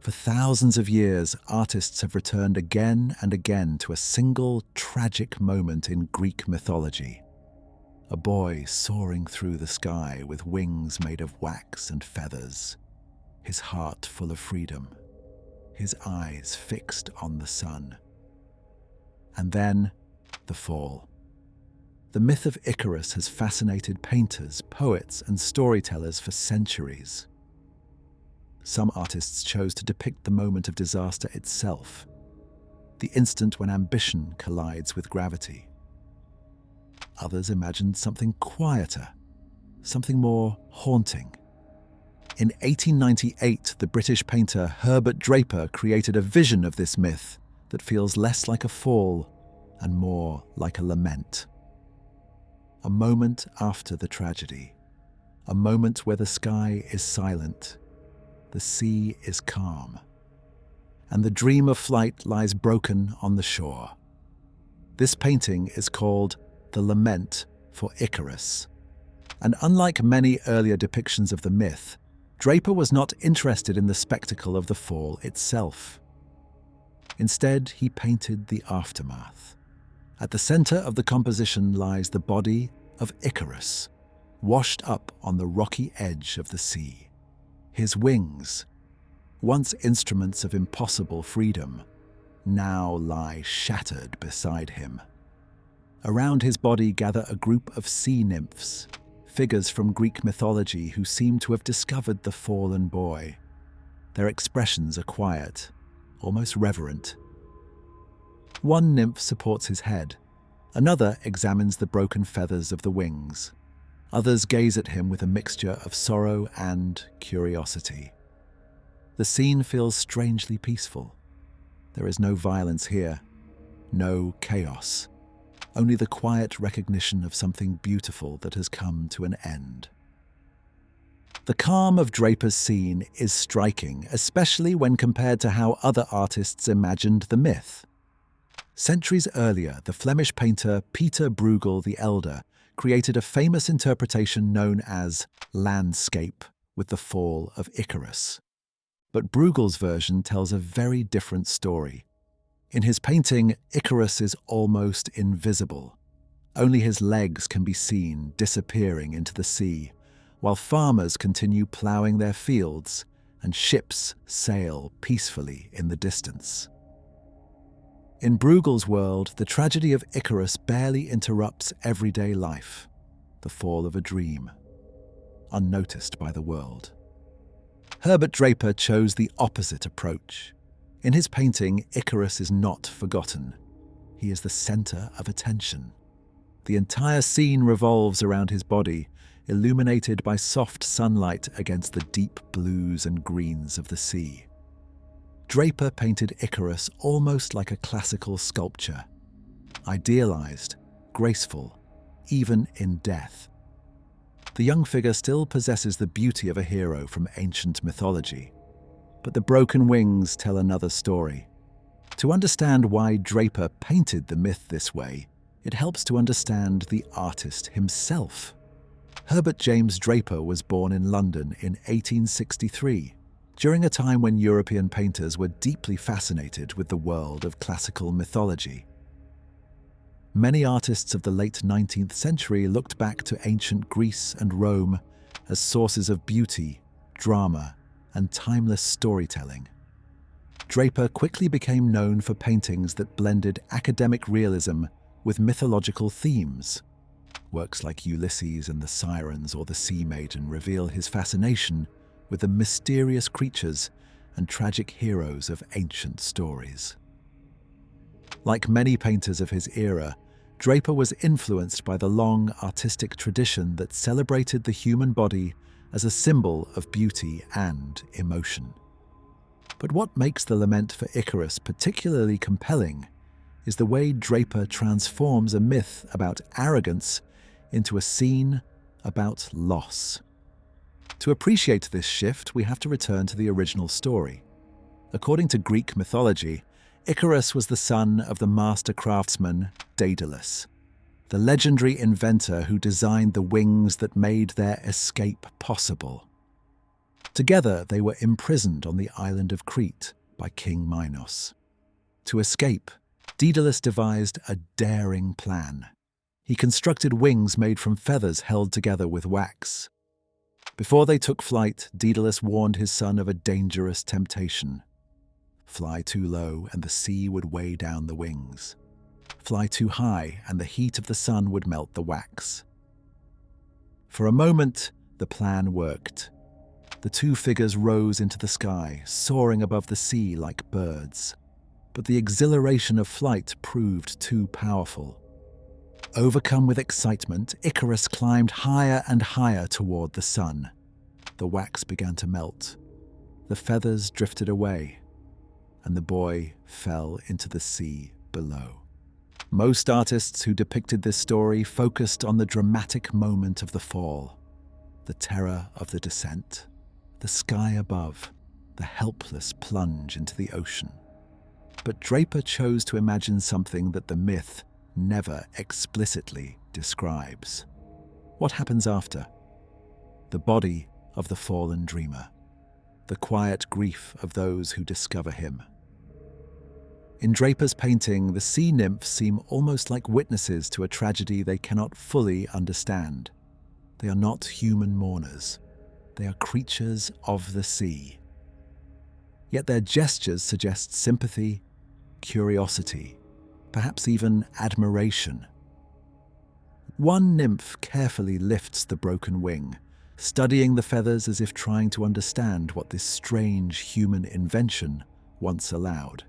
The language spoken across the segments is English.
For thousands of years, artists have returned again and again to a single tragic moment in Greek mythology. A boy soaring through the sky with wings made of wax and feathers, his heart full of freedom, his eyes fixed on the sun. And then, the fall. The myth of Icarus has fascinated painters, poets, and storytellers for centuries. Some artists chose to depict the moment of disaster itself, the instant when ambition collides with gravity. Others imagined something quieter, something more haunting. In 1898, the British painter Herbert Draper created a vision of this myth that feels less like a fall and more like a lament. A moment after the tragedy, a moment where the sky is silent, the sea is calm, and the dream of flight lies broken on the shore. This painting is called the Lament for Icarus. And unlike many earlier depictions of the myth, Draper was not interested in the spectacle of the fall itself. Instead, he painted the aftermath. At the center of the composition lies the body of Icarus, washed up on the rocky edge of the sea. His wings, once instruments of impossible freedom, now lie shattered beside him. Around his body gather a group of sea nymphs, figures from Greek mythology who seem to have discovered the fallen boy. Their expressions are quiet, almost reverent. One nymph supports his head. Another examines the broken feathers of the wings. Others gaze at him with a mixture of sorrow and curiosity. The scene feels strangely peaceful. There is no violence here, no chaos, only the quiet recognition of something beautiful that has come to an end. The calm of Draper's scene is striking, especially when compared to how other artists imagined the myth. Centuries earlier, the Flemish painter Peter Bruegel the Elder created a famous interpretation known as landscape with the fall of Icarus. But Bruegel's version tells a very different story. In his painting, Icarus is almost invisible. Only his legs can be seen disappearing into the sea, while farmers continue ploughing their fields and ships sail peacefully in the distance. In Bruegel's world, the tragedy of Icarus barely interrupts everyday life, the fall of a dream, unnoticed by the world. Herbert Draper chose the opposite approach. In his painting, Icarus is not forgotten. He is the center of attention. The entire scene revolves around his body, illuminated by soft sunlight against the deep blues and greens of the sea. Draper painted Icarus almost like a classical sculpture, idealized, graceful, even in death. The young figure still possesses the beauty of a hero from ancient mythology, but the broken wings tell another story. To understand why Draper painted the myth this way, it helps to understand the artist himself. Herbert James Draper was born in London in 1863, during a time when European painters were deeply fascinated with the world of classical mythology. Many artists of the late 19th century looked back to ancient Greece and Rome as sources of beauty, drama, and timeless storytelling. Draper quickly became known for paintings that blended academic realism with mythological themes. Works like Ulysses and the Sirens or the Sea Maiden reveal his fascination with the mysterious creatures and tragic heroes of ancient stories. Like many painters of his era, Draper was influenced by the long artistic tradition that celebrated the human body as a symbol of beauty and emotion. But what makes the Lament for Icarus particularly compelling is the way Draper transforms a myth about arrogance into a scene about loss. To appreciate this shift, we have to return to the original story. According to Greek mythology, Icarus was the son of the master craftsman Daedalus, the legendary inventor who designed the wings that made their escape possible. Together, they were imprisoned on the island of Crete by King Minos. To escape, Daedalus devised a daring plan. He constructed wings made from feathers held together with wax. Before they took flight, Daedalus warned his son of a dangerous temptation. Fly too low and the sea would weigh down the wings. Fly too high and the heat of the sun would melt the wax. For a moment, the plan worked. The two figures rose into the sky, soaring above the sea like birds. But the exhilaration of flight proved too powerful. Overcome with excitement, Icarus climbed higher and higher toward the sun. The wax began to melt. The feathers drifted away, and the boy fell into the sea below. Most artists who depicted this story focused on the dramatic moment of the fall, the terror of the descent, the sky above, the helpless plunge into the ocean. But Draper chose to imagine something that the myth never explicitly describes. What happens after? The body of the fallen dreamer, the quiet grief of those who discover him. In Draper's painting, the sea nymphs seem almost like witnesses to a tragedy they cannot fully understand. They are not human mourners. They are creatures of the sea. Yet their gestures suggest sympathy, curiosity, perhaps even admiration. One nymph carefully lifts the broken wing, studying the feathers as if trying to understand what this strange human invention once allowed.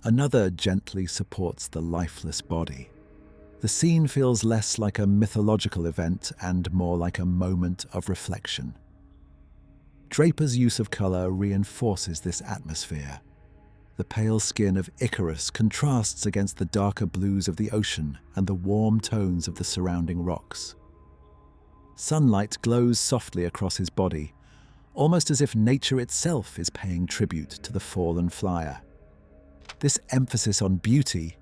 Another gently supports the lifeless body. The scene feels less like a mythological event and more like a moment of reflection. Draper's use of color reinforces this atmosphere. The pale skin of Icarus contrasts against the darker blues of the ocean and the warm tones of the surrounding rocks. Sunlight glows softly across his body, almost as if nature itself is paying tribute to the fallen flyer. This emphasis on beauty,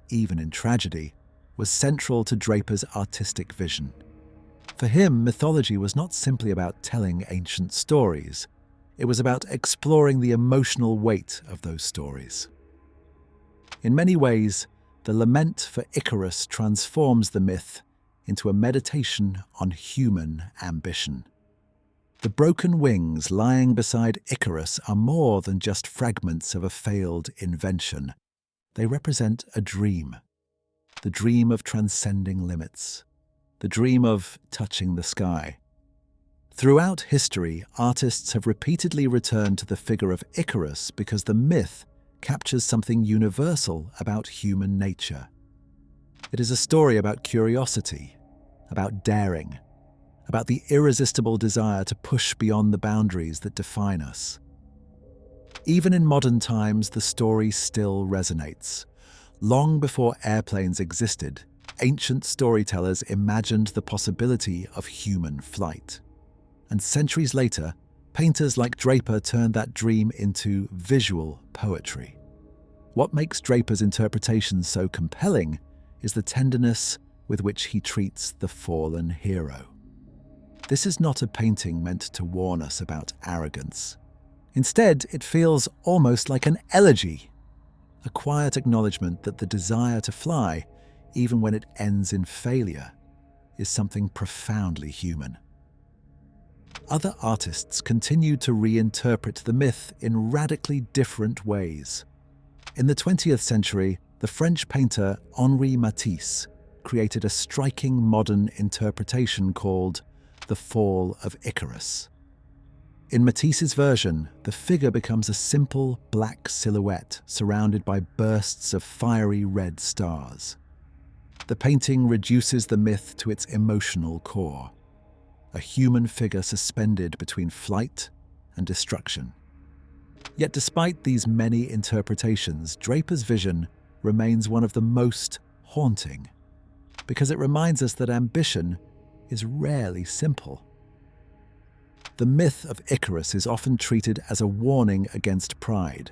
even in tragedy, was central to Draper's artistic vision. For him, mythology was not simply about telling ancient stories. It was about exploring the emotional weight of those stories. In many ways, the Lament for Icarus transforms the myth into a meditation on human ambition. The broken wings lying beside Icarus are more than just fragments of a failed invention. They represent a dream. The dream of transcending limits. The dream of touching the sky. Throughout history, artists have repeatedly returned to the figure of Icarus because the myth captures something universal about human nature. It is a story about curiosity, about daring, about the irresistible desire to push beyond the boundaries that define us. Even in modern times, the story still resonates. Long before airplanes existed, ancient storytellers imagined the possibility of human flight. And centuries later, painters like Draper turned that dream into visual poetry. What makes Draper's interpretation so compelling is the tenderness with which he treats the fallen hero. This is not a painting meant to warn us about arrogance. Instead, it feels almost like an elegy, a quiet acknowledgement that the desire to fly, even when it ends in failure, is something profoundly human. Other artists continued to reinterpret the myth in radically different ways. In the 20th century, the French painter Henri Matisse created a striking modern interpretation called The Fall of Icarus. In Matisse's version, the figure becomes a simple black silhouette surrounded by bursts of fiery red stars. The painting reduces the myth to its emotional core, a human figure suspended between flight and destruction. Yet despite these many interpretations, Draper's vision remains one of the most haunting, because it reminds us that ambition is rarely simple. The myth of Icarus is often treated as a warning against pride,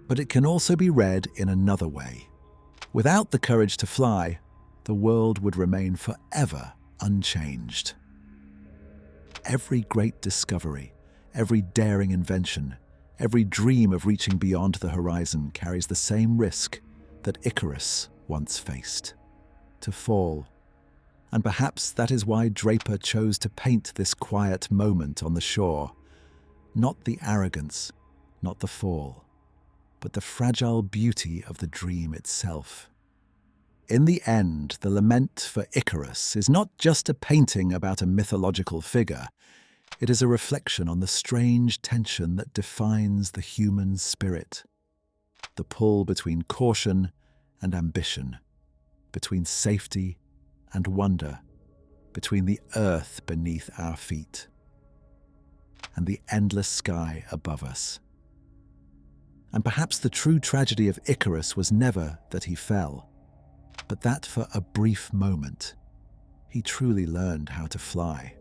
but it can also be read in another way. Without the courage to fly, the world would remain forever unchanged. Every great discovery, Every daring invention, every dream of reaching beyond the horizon carries the same risk that Icarus once faced: to fall. And perhaps that is why Draper chose to paint this quiet moment on the shore. Not the arrogance, not the fall, but the fragile beauty of the dream itself. In the end, the Lament for Icarus is not just a painting about a mythological figure. It is a reflection on the strange tension that defines the human spirit. The pull between caution and ambition, between safety and wonder, between the earth beneath our feet and the endless sky above us. And perhaps the true tragedy of Icarus was never that he fell, but that for a brief moment, he truly learned how to fly.